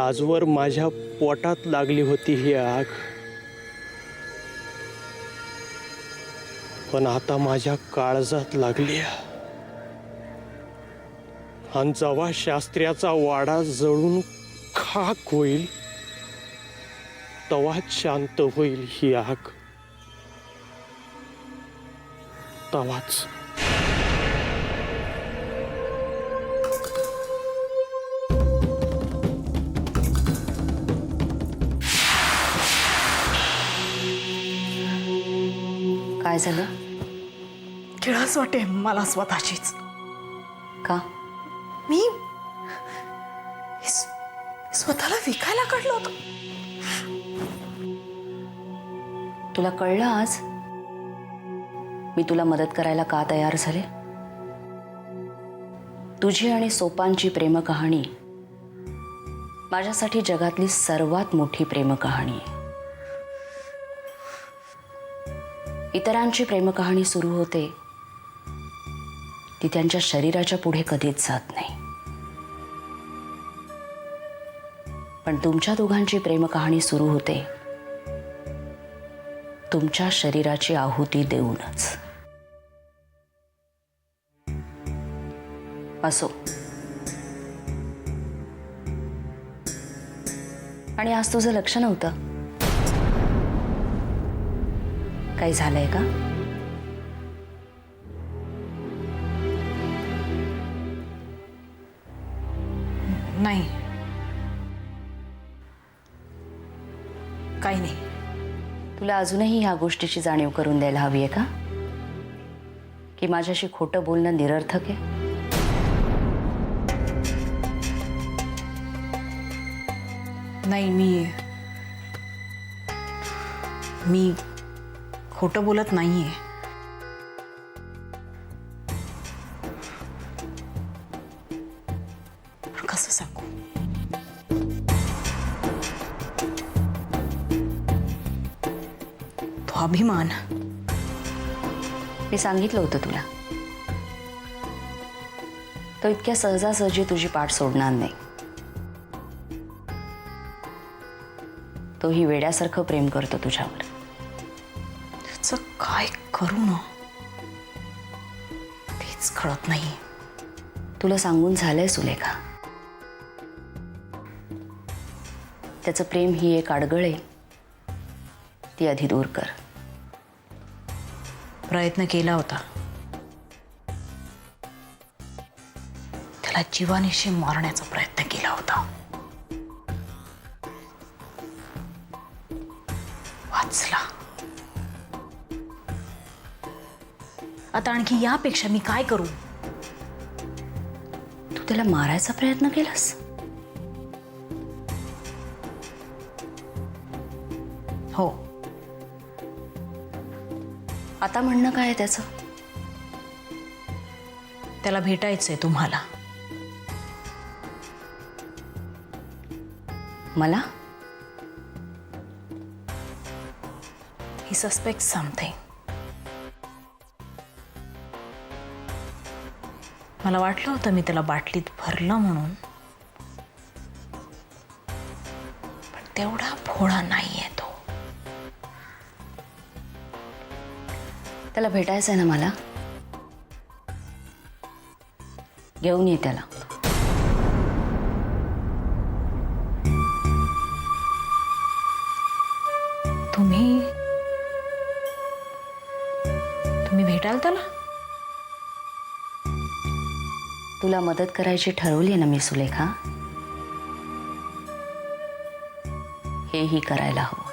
आजवर माझ्या पोटात लागली होती ही आग, पण आता माझ्या काळजात लागली. आणि जेव्हा शास्त्र्याचा वाडा जळून खाक होईल तेव्हाच शांत होईल ही आग. तेव्हाच. काय झालं? किळस वाटे मला स्वतःचीच. का? मी स्वतःला विकायला काढलं होतं. तुला कळलं आज मी तुला मदत करायला का तयार झाले? तुझी आणि सोपानची प्रेम कहाणी माझ्यासाठी जगातली सर्वात मोठी प्रेम कहाणी आहे. इतरांची प्रेम कहाणी सुरू होते ती त्यांच्या शरीराच्या पुढे कधीच जात नाही, पण तुमच्या दोघांची प्रेम कहाणी सुरू होते तुमच्या शरीराची आहुती देऊनच. असो, आणि आज तुझं लक्ष नव्हतं. काही झालंय का? नाही, काही नाही. तुला अजूनही ह्या गोष्टीची जाणीव करून द्यायला हवी आहे का की माझ्याशी खोटं बोलणं निरर्थक आहे? नाही, मी खोटं बोलत नाहीये. पण कसं सांगू? तो अभिमान. मी सांगितलं होतं तुला, तो इतक्या सहजासहजी तुझी पाठ सोडणार नाही. तोही वेड्यासारखं प्रेम करतो तुझ्यावर. त्याचं काय करू ना तेच कळत नाही. तुला सांगून झालंय सुलेखा, त्याचं प्रेम ही एक अडगळ आहे, ती आधी दूर कर. प्रयत्न केला होता. त्याला जीवानीशी मारण्याचा प्रयत्न केला होता. वाचला. आता आणखी यापेक्षा मी काय करू? तू त्याला मारायचा प्रयत्न केलास? हो. आता म्हणणं काय आहे त्याचं? त्याला भेटायचंय तुम्हाला. मला? He suspects something. मला वाटलं होतं मी त्याला बाटलीत भरलं म्हणून, पण तेवढा भोळा नाहीये तो. त्याला भेटायचंय ना मला? घेऊन ये त्याला. तुम्ही भेटाल त्याला? तुला मदत करायची ठरवली ना मी सुलेखा, हेही करायला हवं.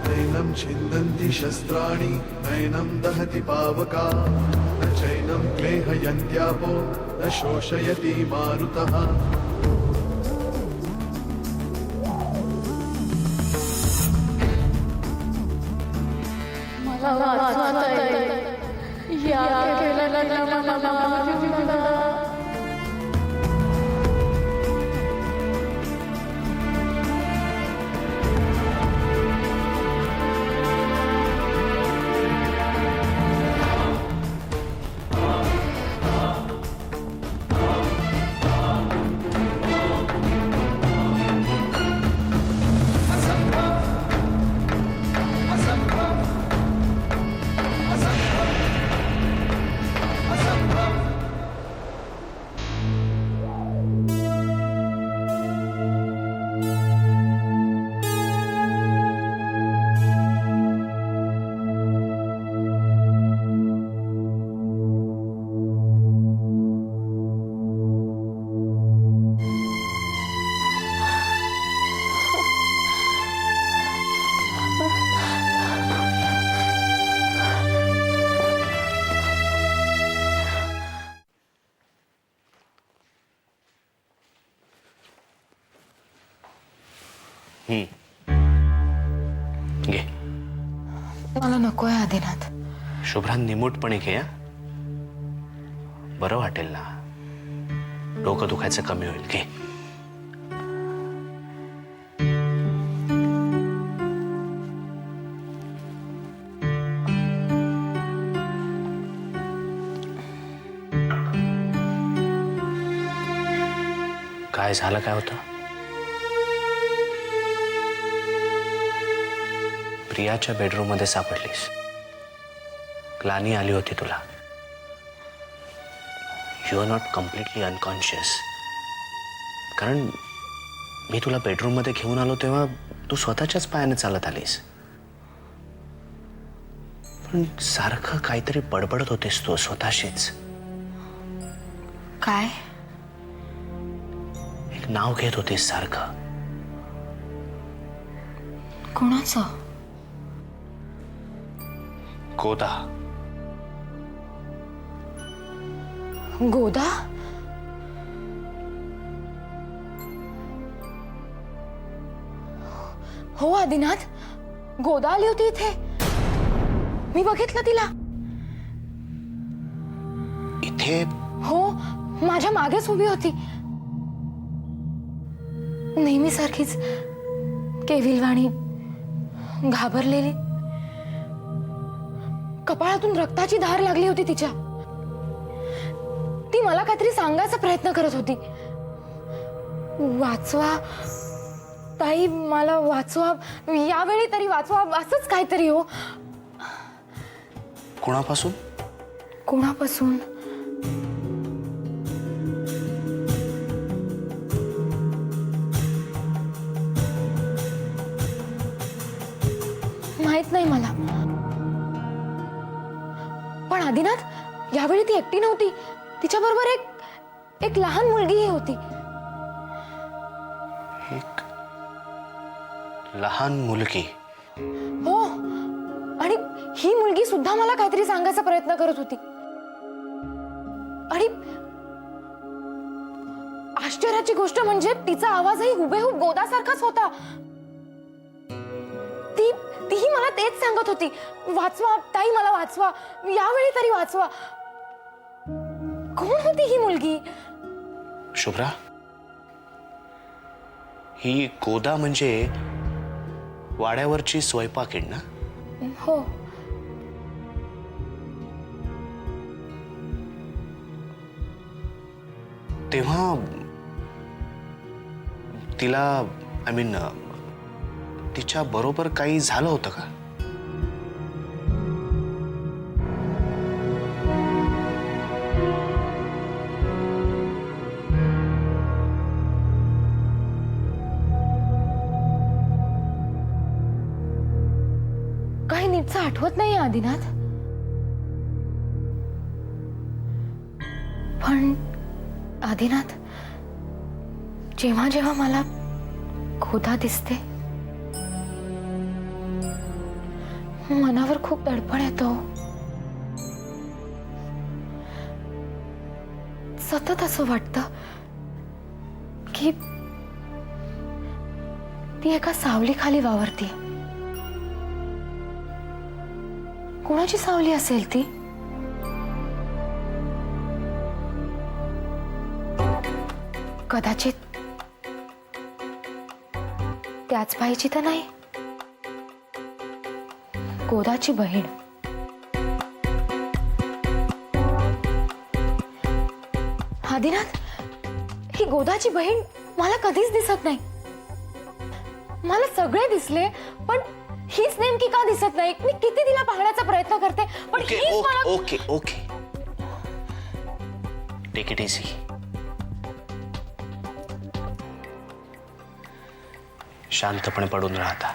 नैनं छिन्दन्ति शस्त्राणि नैनं दहति पावका न चैनं क्लेहयन्त्यापो न शोषयति मारुतः घे. मला नको आहे आदिनाथ. शुभ्रा निमूटपणे घे हा. बरं वाटेल ना. डोकं दुखायचं कमी होईल. घे. काय झालं, काय होतं? प्रियाच्या बेडरूम मध्ये सापडलीस. ग्लानी आली होती तुला. You are not completely unconscious. कारण मी तुला बेडरूम मध्ये घेऊन आलो तेव्हा तू स्वतःच्याच पायाने चालत आलीस. पण सारखं काहीतरी बडबडत होतीस तू स्वतःशीच. काय? एक नाव घेत होतीस सारखं. कोणाचं? गोदा. गोदा? हो आदिनाथ, गोदा आली होती इथे. मी बघितलं तिला. इथे? हो, माझ्या मागेच उभी होती. नेहमी सारखीच केविलवाणी, घाबरलेली. कपाळातून रक्ताची धार लागली होती तिच्या. ती मला काहीतरी सांगायचा प्रयत्न करत होती. वाचवा ताई, मला वाचवा, यावेळी तरी वाचवा, असंच काहीतरी. हो. कोणापासून? कोणापासून? माहित नाही मला. पण आदिनाथ, यावेळी ती एकटी नव्हती. तिच्या बरोबर एक लहान मुलगीही होती. एक लहान मुलगी? हो, आणि ही मुलगी सुद्धा मला काहीतरी सांगायचा प्रयत्न करत होती. आणि आश्चर्याची गोष्ट म्हणजे तिचा आवाजही हुबेहूब गोदासारखाच होता. तीही मला तेच सांगत होती, वाचवा ताई, मला वाचवा, यावेळी तरी वाचवा. कोण होती ही मुलगी? शुभ्रा, ही गोदा म्हणजे वाड्यावरची स्वयंपाकीण ना? हो. तेव्हा तिला तिच्या बरोबर काही झालं होतं का? काही नीटचं आठवत नाही आदिनाथ. पण आदिनाथ, जेव्हा जेव्हा मला गोदा दिसते मनावर खूप दडपण येतो. सतत असं वाटतं की ती एका सावलीखाली वावरते. कोणाची सावली असेल ती? कदाचित त्याच बाईची तर नाही, गोदाची बहीण. आदिनाथ, ही गोदाची बहीण मला कधीच दिसत नाही. मला सगळे दिसले पण हीच नेमकी का दिसत नाही? मी किती तिला पाहण्याचा प्रयत्न करते पण ओके हीच मला. Okay okay take it easy. शांतपणे पडून राहता.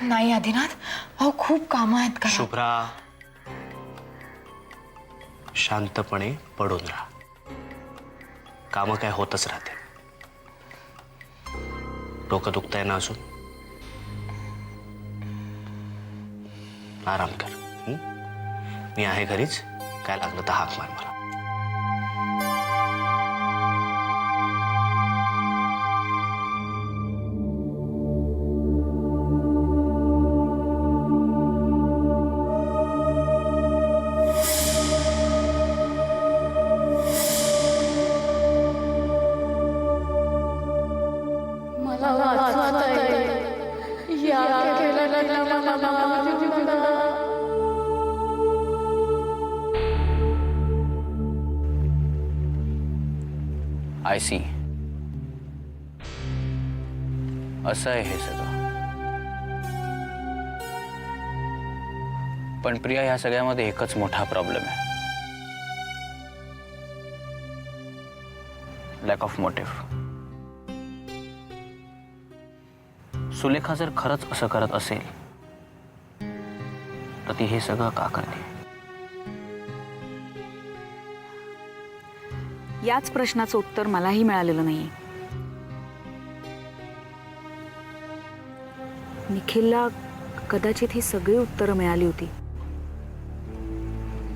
नाही आदिनाथ, अहो खूप कामं आहेत का. शुभ्रा, शांतपणे पडून राहा. कामं काय होतच राहते. डोकं दुखतंय ना अजून? आराम कर. मी आहे घरीच. काय लागलं तर हाक मार मला. I see. असं आहे हे सगळं. पण प्रिया, ह्या सगळ्यामध्ये एकच मोठा प्रॉब्लेम आहे. Lack of motive. सुलेखा जर खरंच असं करत असेल तर ती हे सगळं का करते? याच प्रश्नाचं उत्तर मलाही मिळालेलं नाहीये. निखिलला कदाचित ही सगळी उत्तरं मिळाली होती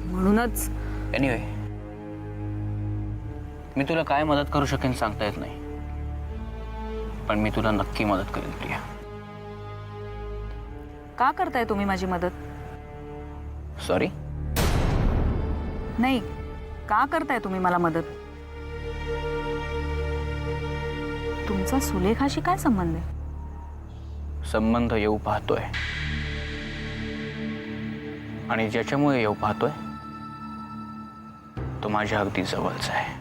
म्हणूनच. एनिवे, मी तुला काय मदत करू शकेन सांगता येत नाही, पण मी तुला नक्की मदत करेन प्रिया. का करताय तुम्ही माझी मदत? सॉरी? नाही, का करताय तुम्ही मला मदत? तुमचा सुलेखाशी काय संबंध आहे? संबंध येऊ पाहतोय, आणि ज्याच्यामुळे येऊ पाहतोय तो माझ्या अगदी जवळचा आहे.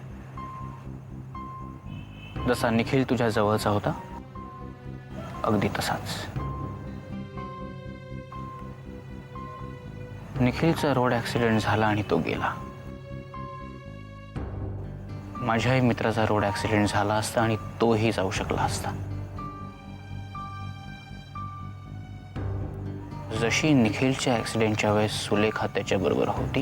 जसा निखिल तुझ्या जवळचा होता अगदी तसाच. निखिलचा रोड ॲक्सिडेंट झाला आणि तो गेला. माझ्याही मित्राचा रोड ॲक्सिडेंट झाला असता आणि तोही जाऊ शकला असता. जशी निखिलच्या ॲक्सिडेंटच्या वेळेस सुलेखा त्याच्याबरोबर होती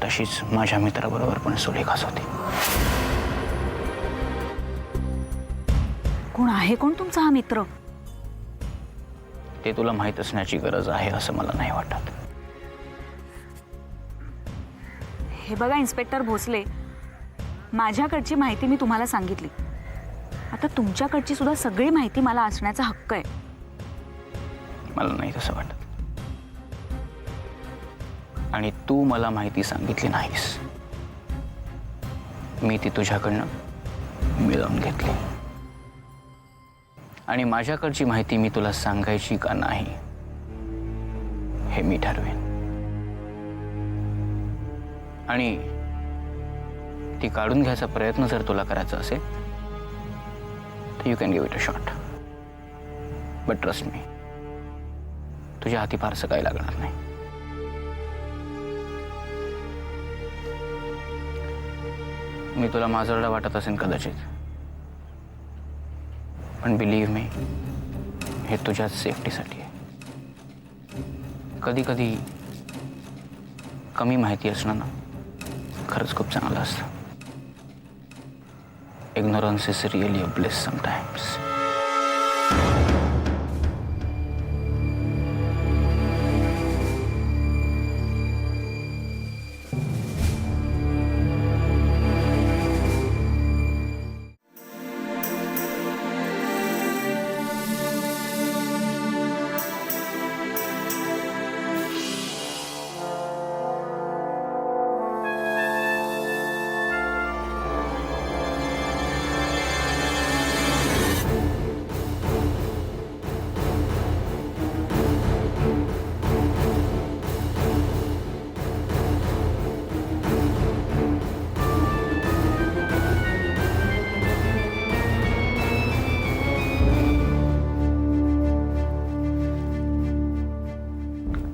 तशीच माझ्या मित्राबरोबर पण सुलेखाच होती. कोण आहे कोण तुमचा हा मित्र? ते तुला माहीत असण्याची गरज आहे असं मला नाही वाटत. हे बघा इन्स्पेक्टर भोसले, माझ्याकडची माहिती मी तुम्हाला सांगितली. आता तुमच्याकडची सुद्धा सगळी माहिती मला असण्याचा हक्क आहे. मला नाही तसं वाटत. आणि तू मला माहिती सांगितली नाहीस, मी ती तुझ्याकडनं मिळवून घेतली. आणि माझ्याकडची माहिती मी तुला सांगायची का नाही हे मी ठरवेन. आणि ती काढून घ्यायचा प्रयत्न जर तुला करायचा असेल तर you can give it a shot. But trust me, तुझ्या हाती फारसं काही लागणार नाही. मी तुला माजरडा वाटत असेल कदाचित, पण बिलीव्ह मी, हे तुझ्याच सेफ्टीसाठी आहे. कधी कधी कमी माहिती असणं ना खरंच खूप चांगलं असतं. Ignorance is really a bless sometimes.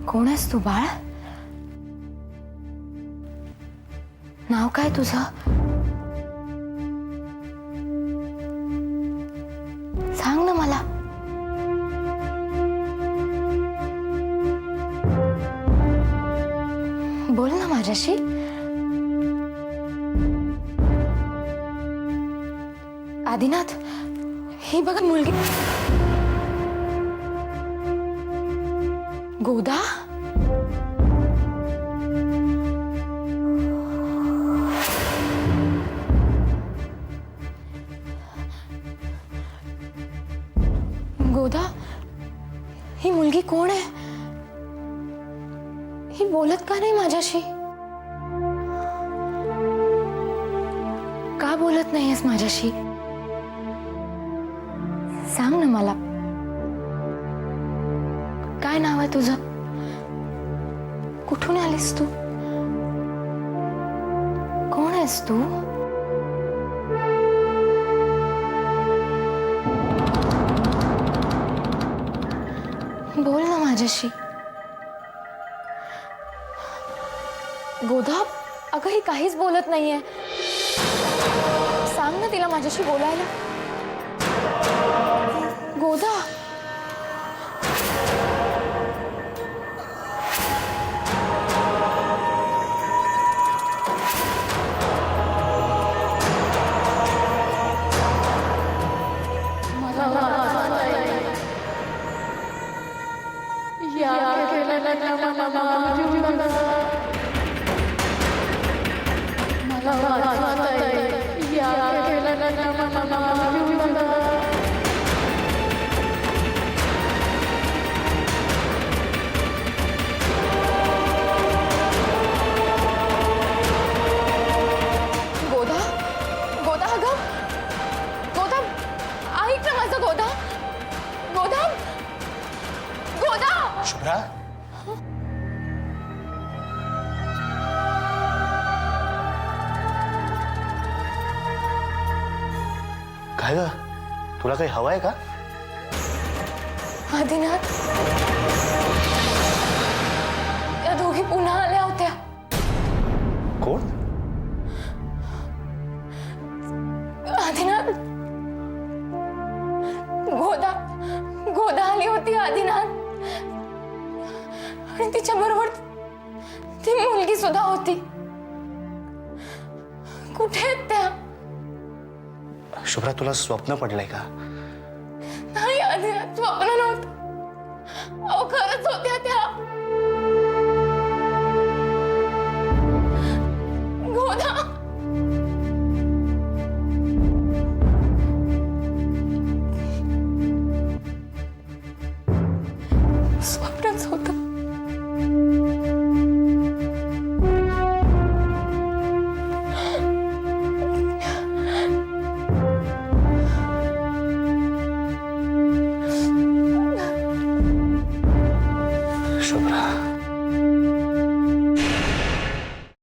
कोण आहेस तू बाळ? नाव काय तुझं? सांग ना मला. बोल ना माझ्याशी. आदिनाथ, ही बघा मुलगी. गोदा. गोदा, ही मुलगी कोण आहे? ही बोलत का नाही माझ्याशी? का बोलत नाहीयेस माझ्याशी? सांग ना मला. काय नाव आहे तुझं? कुठून आलीस तू? कोण आहेस तू? बोल ना माझ्याशी. गोदा, अगं ही काहीच बोलत नाहीये. सांग ना तिला माझ्याशी बोलायला. गोदा. गोदा, गोदा, अगं गोदा, ऐक ना माझं. गोदा, गोदा, गोदा. शुभ्रा, काय ग, तुला काही हवंय का? आदिनाथ, या दोघी पुन्हा आल्या होत्या. कोण? आदिनाथ, गोदा, गोदा आली होती आदिनाथ. आणि तिच्या बरोबर ती मुलगी सुद्धा होती. कुठे आहेत त्या? शुभ्रा, तुला स्वप्न पडलंय का? नाही आदिनाथ, स्वप्न नव्हतं. अहो खरंच होत्या